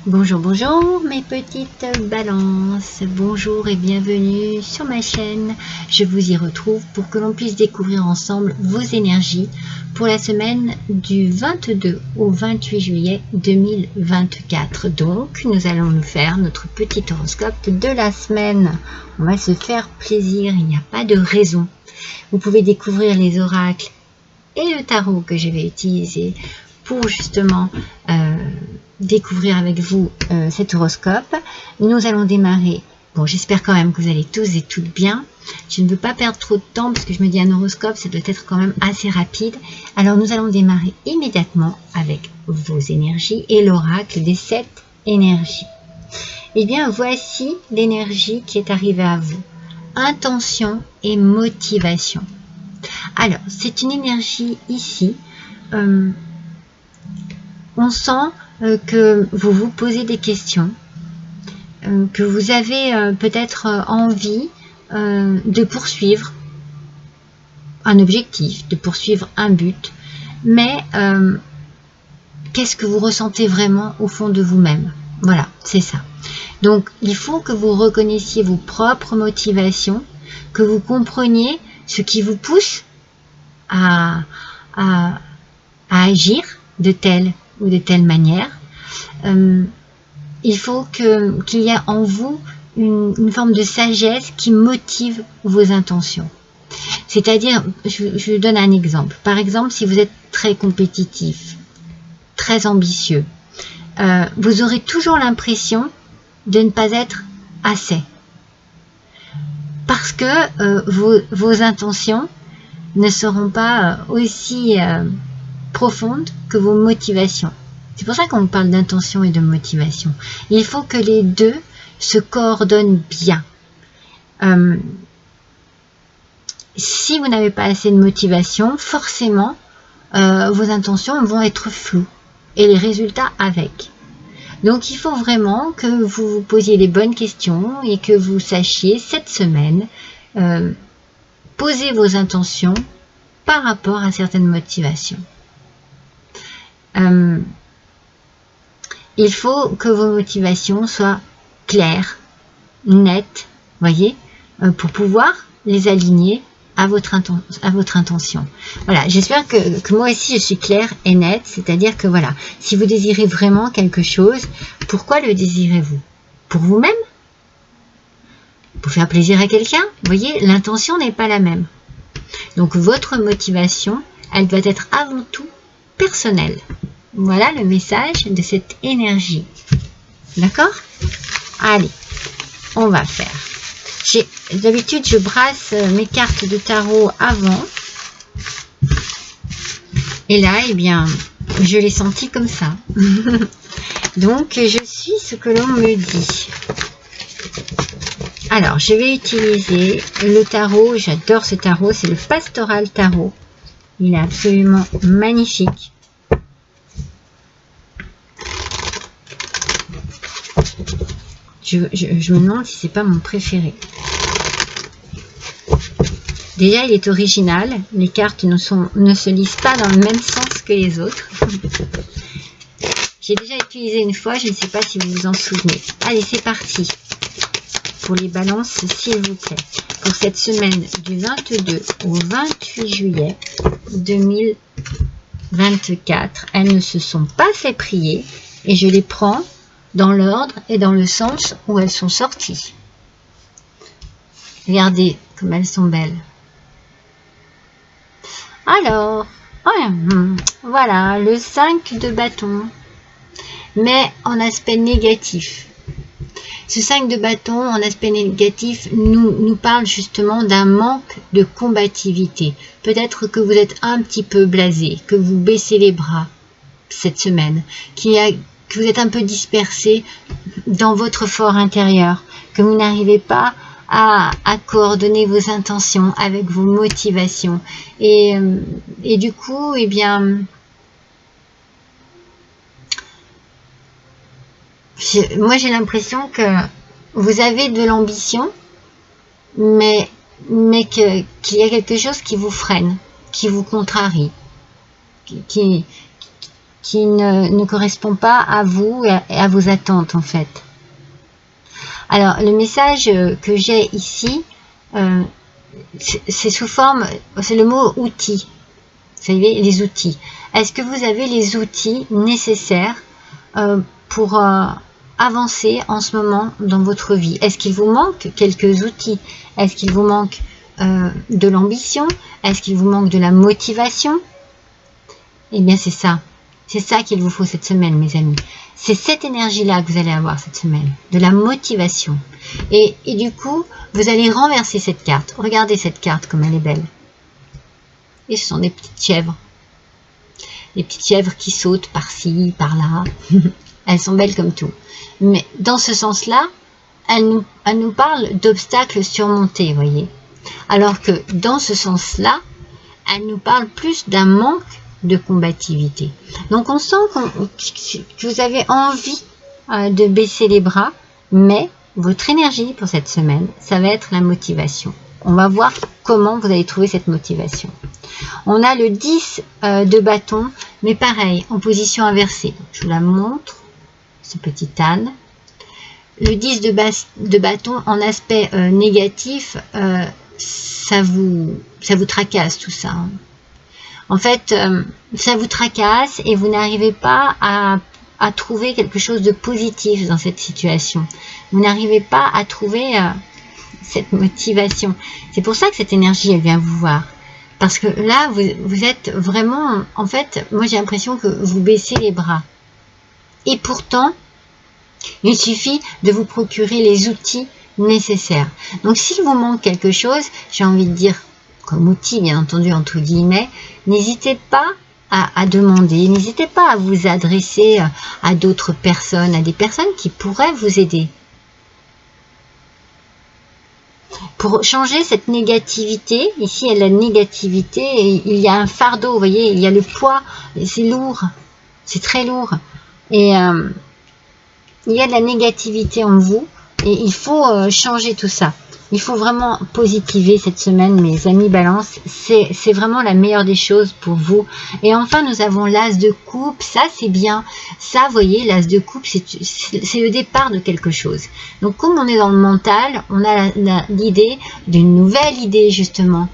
Bonjour, bonjour mes petites balances, bonjour et bienvenue sur ma chaîne. Je vous y retrouve pour que l'on puisse découvrir ensemble vos énergies pour la semaine du 22 au 28 juillet 2024. Donc, nous allons nous faire notre petit horoscope de la semaine. On va se faire plaisir, il n'y a pas de raison. Vous pouvez découvrir les oracles et le tarot que je vais utiliser pour justement découvrir avec vous cet horoscope. Nous allons démarrer. Bon, j'espère quand même que vous allez tous et toutes bien. Je ne veux pas perdre trop de temps parce que je me dis un horoscope, ça doit être quand même assez rapide. Alors nous allons démarrer immédiatement avec vos énergies et l'oracle des 7 énergies. Eh bien, voici l'énergie qui est arrivée à vous. Intention et motivation. Alors, c'est une énergie ici. On sent que vous vous posez des questions, que vous avez peut-être envie de poursuivre un objectif, de poursuivre un but, mais qu'est-ce que vous ressentez vraiment au fond de vous-même? Voilà, c'est ça. Donc, il faut que vous reconnaissiez vos propres motivations, que vous compreniez ce qui vous pousse à agir de telle ou de telle manière. Il faut qu'il y ait en vous une forme de sagesse qui motive vos intentions. C'est-à-dire, je vous donne un exemple. Par exemple, si vous êtes très compétitif, très ambitieux, vous aurez toujours l'impression de ne pas être assez. Parce que vos intentions ne seront pas aussi profondes que vos motivations. C'est pour ça qu'on parle d'intention et de motivation. Il faut que les deux se coordonnent bien. Si vous n'avez pas assez de motivation, forcément, vos intentions vont être floues et les résultats avec. Donc, il faut vraiment que vous vous posiez les bonnes questions et que vous sachiez cette semaine poser vos intentions par rapport à certaines motivations. Il faut que vos motivations soient claires, nettes, voyez, pour pouvoir les aligner à votre intention. Voilà, j'espère que moi aussi je suis claire et nette, c'est-à-dire que voilà, si vous désirez vraiment quelque chose, pourquoi le désirez-vous? Pour vous-même? Pour faire plaisir à quelqu'un? Vous voyez, l'intention n'est pas la même. Donc votre motivation, elle doit être avant tout personnelle. Voilà le message de cette énergie. D'accord? Allez, on va faire. D'habitude, je brasse mes cartes de tarot avant. Et là, eh bien, je l'ai senti comme ça. Donc, je suis ce que l'on me dit. Alors, je vais utiliser le tarot. J'adore ce tarot. C'est le Pastoral Tarot. Il est absolument magnifique. Je me demande si c'est pas mon préféré. Déjà, il est original. Les cartes ne se lisent pas dans le même sens que les autres. J'ai déjà utilisé une fois, je ne sais pas si vous vous en souvenez. Allez, c'est parti. Pour les balances, s'il vous plaît. Pour cette semaine du 22 au 28 juillet 2024, elles ne se sont pas fait prier et je les prends dans l'ordre et dans le sens où elles sont sorties. Regardez comme elles sont belles. Alors, voilà, le 5 de bâton, mais en aspect négatif. Ce 5 de bâton en aspect négatif nous parle justement d'un manque de combativité. Peut-être que vous êtes un petit peu blasé, que vous baissez les bras cette semaine, que vous êtes un peu dispersé dans votre fort intérieur, que vous n'arrivez pas à coordonner vos intentions avec vos motivations. Et du coup, eh bien, moi j'ai l'impression que vous avez de l'ambition, mais qu'il y a quelque chose qui vous freine, qui vous contrarie, qui qui ne correspond pas à vous et à vos attentes en fait. Alors le message que j'ai ici, c'est sous forme, c'est le mot outil. Vous savez, les outils. Est-ce que vous avez les outils nécessaires pour avancer en ce moment dans votre vie? Est-ce qu'il vous manque quelques outils? Est-ce qu'il vous manque de l'ambition? Est-ce qu'il vous manque de la motivation? Eh bien c'est ça. C'est ça qu'il vous faut cette semaine, mes amis. C'est cette énergie-là que vous allez avoir cette semaine, de la motivation. Et du coup, vous allez renverser cette carte. Regardez cette carte comme elle est belle. Et ce sont des petites chèvres. Des petites chèvres qui sautent par-ci, par-là. Elles sont belles comme tout. Mais dans ce sens-là, elles nous parlent d'obstacles surmontés, vous voyez. Alors que dans ce sens-là, elles nous parlent plus d'un manque de combativité. Donc on sent que vous avez envie de baisser les bras, mais votre énergie pour cette semaine, ça va être la motivation. On va voir comment vous allez trouver cette motivation. On a le 10 de bâton, mais pareil, en position inversée. Je vous la montre, ce petit âne. Le 10 de bâton en aspect négatif, ça vous tracasse tout ça. En fait, ça vous tracasse et vous n'arrivez pas à trouver quelque chose de positif dans cette situation. Vous n'arrivez pas à trouver cette motivation. C'est pour ça que cette énergie, elle vient vous voir. Parce que là, vous êtes vraiment... En fait, moi j'ai l'impression que vous baissez les bras. Et pourtant, il suffit de vous procurer les outils nécessaires. Donc s'il vous manque quelque chose, j'ai envie de dire, comme outil bien entendu entre guillemets, n'hésitez pas à demander, n'hésitez pas à vous adresser à d'autres personnes, à des personnes qui pourraient vous aider. Pour changer cette négativité, ici il y a la négativité, et il y a un fardeau, vous voyez, il y a le poids, c'est lourd, c'est très lourd. Et il y a de la négativité en vous, et il faut changer tout ça. Il faut vraiment positiver cette semaine, mes amis Balance. C'est vraiment la meilleure des choses pour vous. Et enfin, nous avons l'as de coupe. Ça, c'est bien. Ça, vous voyez, l'as de coupe, c'est le départ de quelque chose. Donc, comme on est dans le mental, on a l'idée d'une nouvelle idée, justement.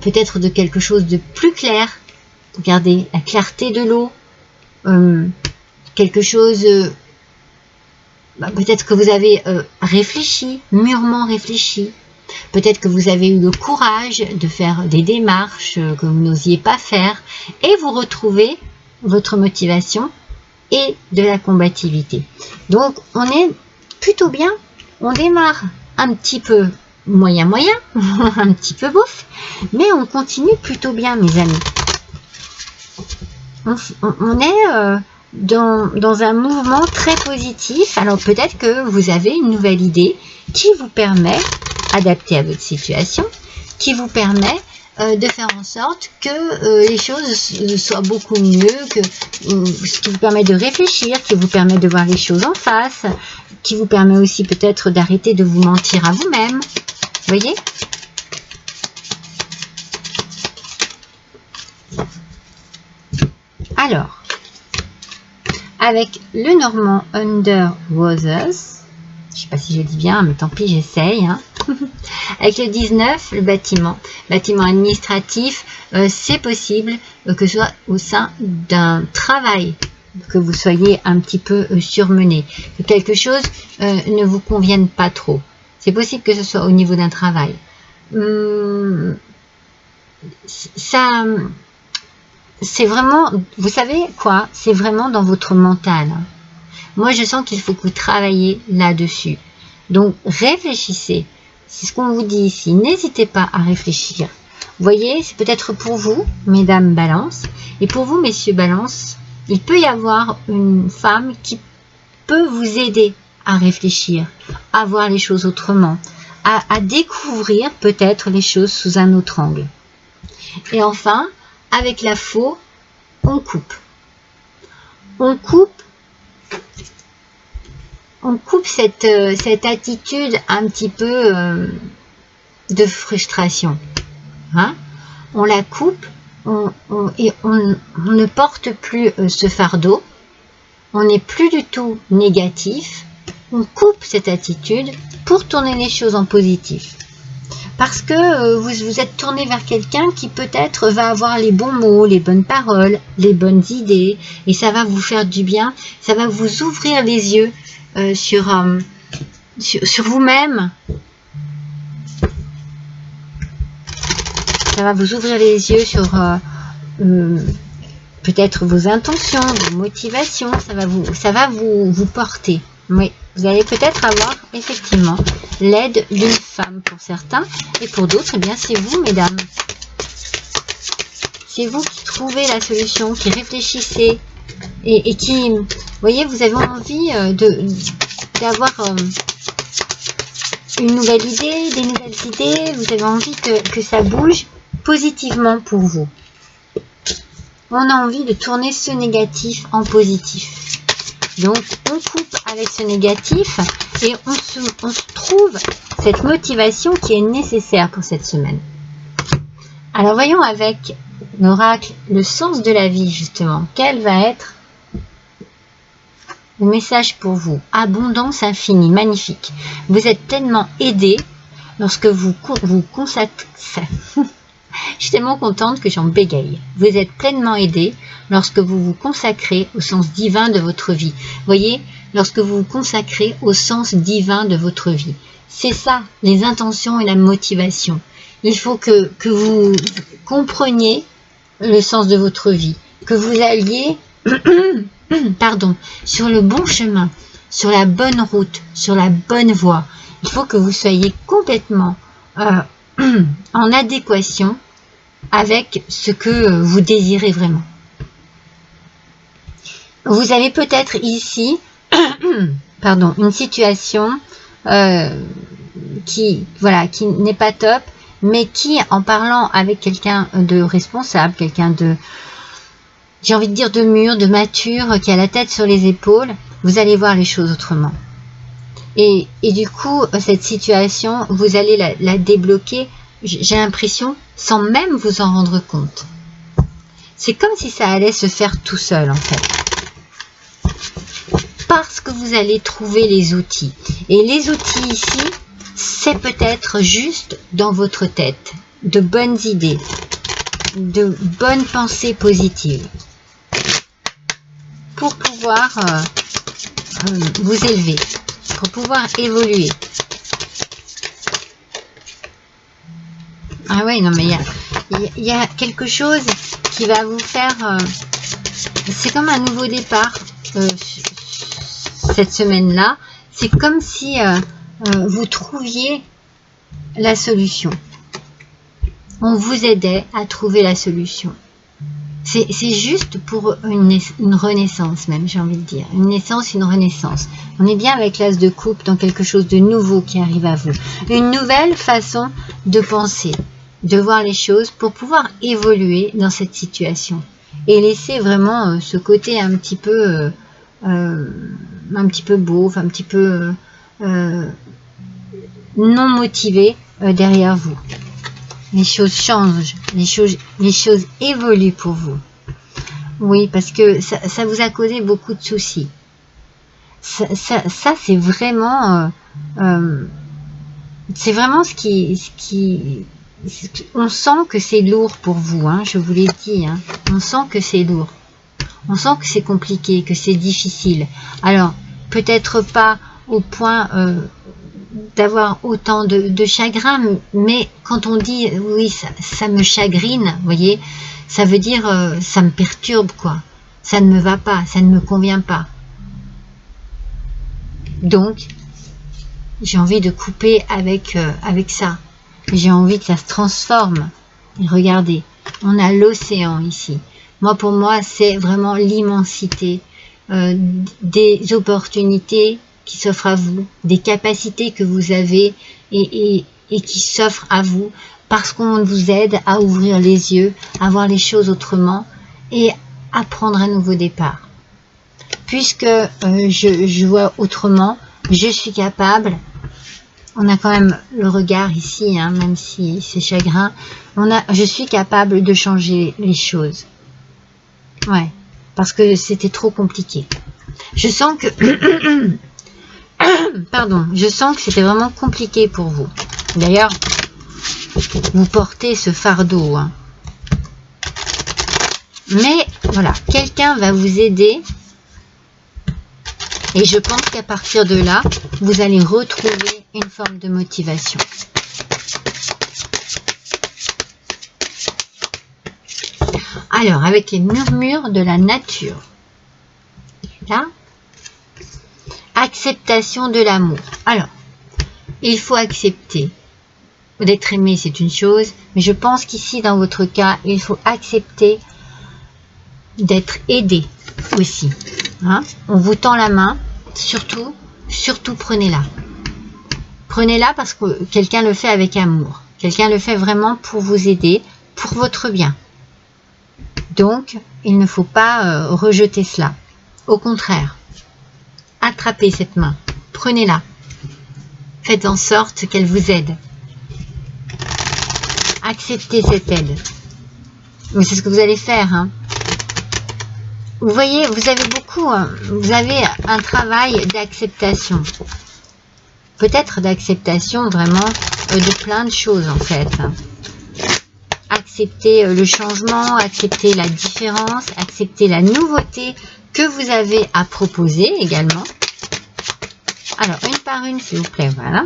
Peut-être de quelque chose de plus clair. Regardez, la clarté de l'eau. Quelque chose... peut-être que vous avez réfléchi, mûrement réfléchi. Peut-être que vous avez eu le courage de faire des démarches que vous n'osiez pas faire et vous retrouvez votre motivation et de la combativité. Donc, on est plutôt bien. On démarre un petit peu moyen, un petit peu bouffe, mais on continue plutôt bien, mes amis. On est... dans un mouvement très positif. Alors peut-être que vous avez une nouvelle idée qui vous permet, adaptée à votre situation, qui vous permet de faire en sorte que les choses soient beaucoup mieux, ce qui vous permet de réfléchir, qui vous permet de voir les choses en face, qui vous permet aussi peut-être d'arrêter de vous mentir à vous-même. Vous voyez ? Alors, avec le Normand Under Roses, je ne sais pas si je dis bien, mais tant pis, j'essaye. Hein. Avec le 19, le bâtiment administratif, c'est possible que ce soit au sein d'un travail, que vous soyez un petit peu surmené, que quelque chose ne vous convienne pas trop. C'est possible que ce soit au niveau d'un travail. Ça... C'est vraiment, vous savez quoi, c'est vraiment dans votre mental. Moi, je sens qu'il faut que vous travailliez là-dessus. Donc, réfléchissez. C'est ce qu'on vous dit ici. N'hésitez pas à réfléchir. Vous voyez, c'est peut-être pour vous, mesdames Balance, et pour vous, messieurs Balance, il peut y avoir une femme qui peut vous aider à réfléchir, à voir les choses autrement, à découvrir peut-être les choses sous un autre angle. Et enfin, avec la faux, on coupe. On coupe cette attitude un petit peu de frustration. Hein? On la coupe on ne porte plus ce fardeau, on n'est plus du tout négatif, on coupe cette attitude pour tourner les choses en positif. Parce que vous êtes tourné vers quelqu'un qui peut-être va avoir les bons mots, les bonnes paroles, les bonnes idées, et ça va vous faire du bien, ça va vous ouvrir les yeux sur vous-même. Ça va vous ouvrir les yeux sur peut-être vos intentions, vos motivations, ça va vous porter. Oui, vous allez peut-être avoir effectivement l'aide d'une femme pour certains, et pour d'autres, eh bien c'est vous, mesdames. C'est vous qui trouvez la solution, qui réfléchissez, et qui, vous voyez, vous avez envie d'avoir une nouvelle idée, des nouvelles idées, vous avez envie que ça bouge positivement pour vous. On a envie de tourner ce négatif en positif. Donc, on coupe avec ce négatif et on se trouve cette motivation qui est nécessaire pour cette semaine. Alors, voyons avec l'oracle le sens de la vie, justement. Quel va être le message pour vous? Abondance infinie, magnifique. Vous êtes pleinement aidé lorsque vous consacrez... Je suis tellement contente que j'en bégaye. Vous êtes pleinement aidé lorsque vous vous consacrez au sens divin de votre vie. Voyez, lorsque vous vous consacrez au sens divin de votre vie. C'est ça, les intentions et la motivation. Il faut que vous compreniez le sens de votre vie, que vous alliez pardon, sur le bon chemin, sur la bonne route, sur la bonne voie. Il faut que vous soyez complètement en adéquation avec ce que vous désirez vraiment. Vous avez peut-être ici pardon, une situation qui n'est pas top, mais qui, en parlant avec quelqu'un de responsable, quelqu'un de, j'ai envie de dire de mûr, de mature, qui a la tête sur les épaules, vous allez voir les choses autrement. Et du coup, cette situation, vous allez la débloquer, j'ai l'impression, sans même vous en rendre compte. C'est comme si ça allait se faire tout seul, en fait. Parce que vous allez trouver les outils. Et les outils ici, c'est peut-être juste dans votre tête. De bonnes idées, de bonnes pensées positives. Pour pouvoir vous élever, pour pouvoir évoluer. Ah ouais, non mais il y a quelque chose qui va vous faire... c'est comme un nouveau départ cette semaine-là. C'est comme si vous trouviez la solution. On vous aidait à trouver la solution. C'est juste pour une renaissance même, j'ai envie de dire. Une naissance, une renaissance. On est bien avec l'as de coupe dans quelque chose de nouveau qui arrive à vous. Une nouvelle façon de penser, de voir les choses pour pouvoir évoluer dans cette situation. Et laisser vraiment ce côté un petit peu beauf, un petit peu non motivé derrière vous. Les choses changent, les choses évoluent pour vous. Oui, parce que ça vous a causé beaucoup de soucis. Ça c'est vraiment ce qui on sent que c'est lourd pour vous, hein, je vous l'ai dit, hein. On sent que c'est lourd. On sent que c'est compliqué, que c'est difficile. Alors, peut-être pas au point d'avoir autant de chagrin, mais quand on dit oui, ça me chagrine, vous voyez, ça veut dire ça me perturbe, quoi. Ça ne me va pas, ça ne me convient pas. Donc, j'ai envie de couper avec ça. J'ai envie que ça se transforme. Et regardez, on a l'océan ici. Pour moi, c'est vraiment l'immensité des opportunités qui s'offrent à vous, des capacités que vous avez et qui s'offrent à vous parce qu'on vous aide à ouvrir les yeux, à voir les choses autrement et à prendre un nouveau départ. Puisque je vois autrement, je suis capable On a quand même le regard ici, hein, même si c'est chagrin. Je suis capable de changer les choses. Ouais, parce que c'était trop compliqué. Je sens que... Pardon, je sens que c'était vraiment compliqué pour vous. D'ailleurs, vous portez ce fardeau. Hein. Mais voilà, quelqu'un va vous aider. Et je pense qu'à partir de là, vous allez retrouver une forme de motivation. Alors, avec les murmures de la nature. Là. Acceptation de l'amour. Alors, il faut accepter. D'être aimé, c'est une chose. Mais je pense qu'ici, dans votre cas, il faut accepter d'être aidé aussi. Hein? On vous tend la main. Surtout prenez-la. Prenez-la parce que quelqu'un le fait avec amour. Quelqu'un le fait vraiment pour vous aider, pour votre bien. Donc, il ne faut pas rejeter cela. Au contraire, attrapez cette main. Prenez-la. Faites en sorte qu'elle vous aide. Acceptez cette aide. Mais c'est ce que vous allez faire. Hein. Vous voyez, vous avez un travail d'acceptation. Peut-être d'acceptation vraiment de plein de choses en fait. Accepter le changement, accepter la différence, accepter la nouveauté que vous avez à proposer également. Alors, une par une, s'il vous plaît, voilà.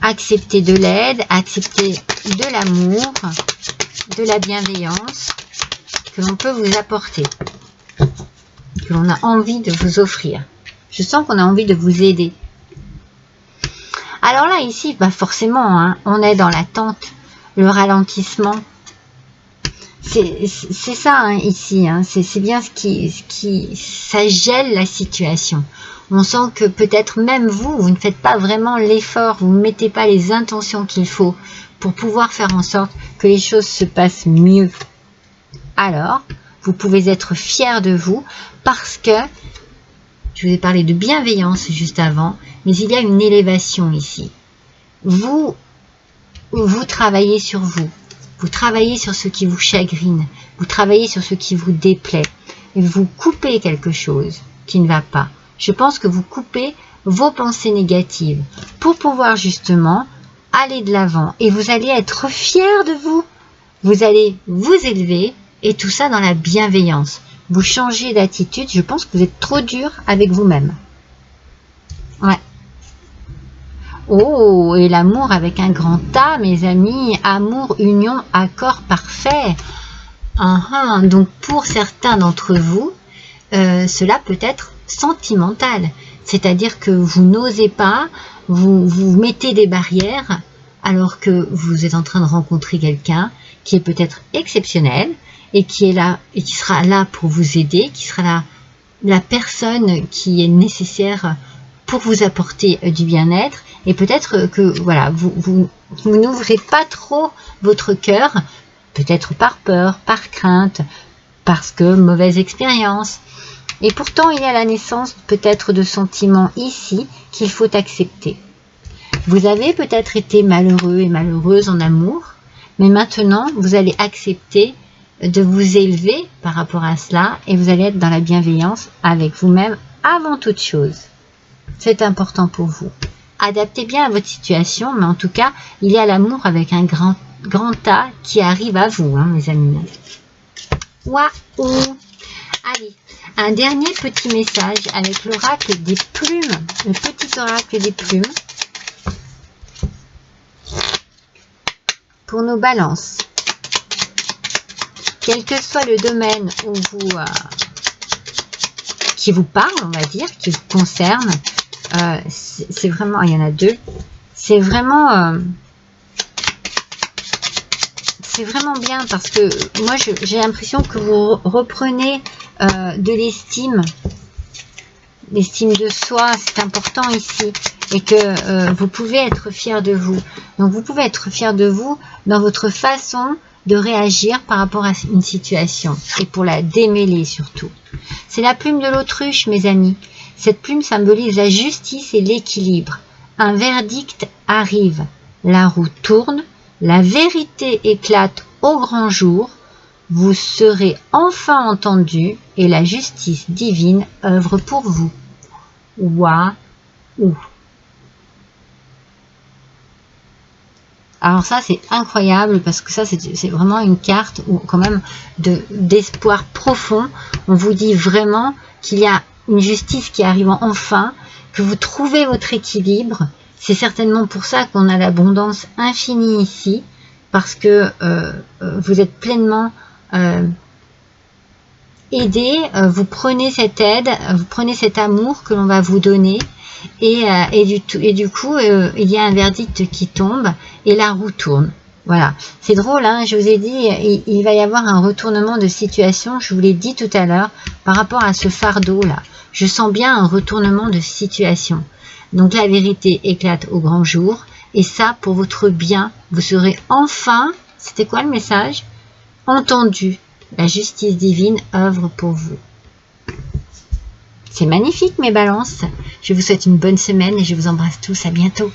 Accepter de l'aide, accepter de l'amour, de la bienveillance que l'on peut vous apporter, que l'on a envie de vous offrir. Je sens qu'on a envie de vous aider. Alors là, ici, bah forcément, hein, on est dans l'attente, le ralentissement. C'est ça, hein, ici. Hein, c'est bien ça gèle la situation. On sent que peut-être même vous ne faites pas vraiment l'effort, vous ne mettez pas les intentions qu'il faut pour pouvoir faire en sorte que les choses se passent mieux. Alors, vous pouvez être fier de vous parce que, je vous ai parlé de bienveillance juste avant, mais il y a une élévation ici. Vous travaillez sur vous. Vous travaillez sur ce qui vous chagrine. Vous travaillez sur ce qui vous déplaît. Et vous coupez quelque chose qui ne va pas. Je pense que vous coupez vos pensées négatives pour pouvoir justement aller de l'avant. Et vous allez être fier de vous. Vous allez vous élever et tout ça dans la bienveillance. Vous changez d'attitude. Je pense que vous êtes trop dur avec vous-même. Ouais. Oh, et l'amour avec un grand A, mes amis. Amour, union, accord parfait. Donc, pour certains d'entre vous, cela peut être sentimental. C'est-à-dire que vous n'osez pas, vous mettez des barrières, alors que vous êtes en train de rencontrer quelqu'un qui est peut-être exceptionnel et qui est là et qui sera là pour vous aider, qui sera la personne qui est nécessaire pour vous apporter du bien-être. Et peut-être que voilà, vous n'ouvrez pas trop votre cœur, peut-être par peur, par crainte, parce que mauvaise expérience. Et pourtant, il y a la naissance peut-être de sentiments ici qu'il faut accepter. Vous avez peut-être été malheureux et malheureuse en amour, mais maintenant, vous allez accepter de vous élever par rapport à cela et vous allez être dans la bienveillance avec vous-même avant toute chose. C'est important pour vous. Adaptez bien à votre situation, mais en tout cas, il y a l'amour avec un grand A qui arrive à vous, hein, mes amis. Waouh! Allez, un dernier petit message avec l'oracle des plumes, le petit oracle des plumes, pour nos balances. Quel que soit le domaine où qui vous parle, on va dire, qui vous concerne, c'est vraiment, il y en a deux, c'est vraiment bien parce que moi j'ai l'impression que vous reprenez de l'estime de soi, c'est important ici, et que vous pouvez être fier de vous. Donc vous pouvez être fier de vous dans votre façon de réagir par rapport à une situation et pour la démêler surtout. C'est la plume de l'autruche, mes amis. Cette plume symbolise la justice et l'équilibre. un verdict arrive, la roue tourne, la vérité éclate au grand jour, vous serez enfin entendu et la justice divine œuvre pour vous. Waouh! Alors ça c'est incroyable parce que ça c'est vraiment une carte où, quand même d'espoir profond. On vous dit vraiment qu'il y a une justice qui arrive enfin, que vous trouvez votre équilibre. C'est certainement pour ça qu'on a l'abondance infinie ici, parce que vous êtes pleinement aidé, vous prenez cette aide, vous prenez cet amour que l'on va vous donner. Et du coup, il y a un verdict qui tombe et la roue tourne. Voilà, c'est drôle, hein, je vous ai dit, il va y avoir un retournement de situation, je vous l'ai dit tout à l'heure, par rapport à ce fardeau-là. Je sens bien un retournement de situation. Donc la vérité éclate au grand jour, et ça, pour votre bien, vous serez enfin, c'était quoi le message? Entendu, la justice divine œuvre pour vous. C'est magnifique mes balances. Je vous souhaite une bonne semaine et je vous embrasse tous. À bientôt.